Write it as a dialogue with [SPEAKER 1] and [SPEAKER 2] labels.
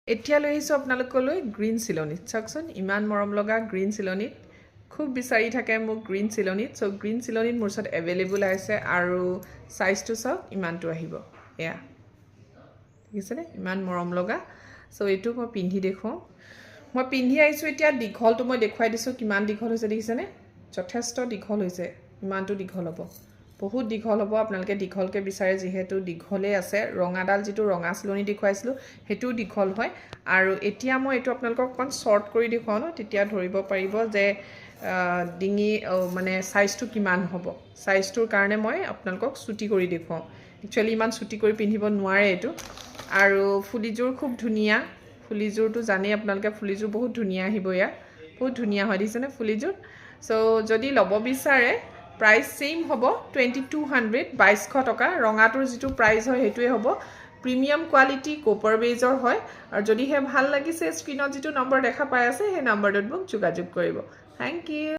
[SPEAKER 1] এতিয়া লৈ আহিছোঁ আপোনালোকলৈ গ্ৰীণ চিলনীত চাওকচোন ইমান মৰম লগা গ্ৰীণ চিলনীত খুব বিচাৰি থাকে মোক গ্ৰীণ চিলনীত চ' গ্ৰীণ চিলনীত মোৰ ওচৰত এভেইলেবল আছে আৰু চাইজটো চাওক ইমানটো আহিব এয়া দেখিছেনে ইমান মৰম লগা চ' এইটো মই পিন্ধি দেখুৱাওঁ মই পিন্ধি আহিছোঁ এতিয়া দীঘলটো মই দেখুৱাই দিছোঁ কিমান দীঘল হৈছে দেখিছেনে যথেষ্ট দীঘল হৈছে ইমানটো দীঘল হ'ব বহুত দীঘল হ'ব আপোনালোকে দীঘলকৈ বিচাৰে যিহেতু দীঘলেই আছে ৰঙাডাল যিটো ৰঙা চিলনী দেখুৱাইছিলোঁ সেইটোও দীঘল হয় আৰু এতিয়া মই এইটো আপোনালোকক অকণ শ্বৰ্ট কৰি দেখুৱাওঁ ন তেতিয়া ধৰিব পাৰিব যে ডিঙি মানে চাইজটো কিমান হ'ব চাইজটোৰ কাৰণে মই আপোনালোকক চুটি কৰি দেখুৱাওঁ একচুৱেলি ইমান চুটি কৰি পিন্ধিব নোৱাৰে এইটো আৰু ফুলিযোৰ খুব ধুনীয়া ফুলিযোৰটো জানেই আপোনালোকে ফুলিযোৰ বহুত ধুনীয়া আহিব ইয়াত বহুত ধুনীয়া হয় দেখিছেনে ফুলিযোৰ চ' যদি ল'ব বিচাৰে প্ৰাইচ সেম হ'ব 2200 2200 টকা ৰঙাটোৰ যিটো প্ৰাইচ হয় সেইটোৱে হ'ব প্ৰিমিয়াম কোৱালিটি কপাৰ বেজৰ হয় আৰু যদিহে ভাল লাগিছে স্ক্ৰীনত যিটো নম্বৰ দেখা পাই আছে সেই নম্বৰটোত মোক যোগাযোগ কৰিব থেংক ইউ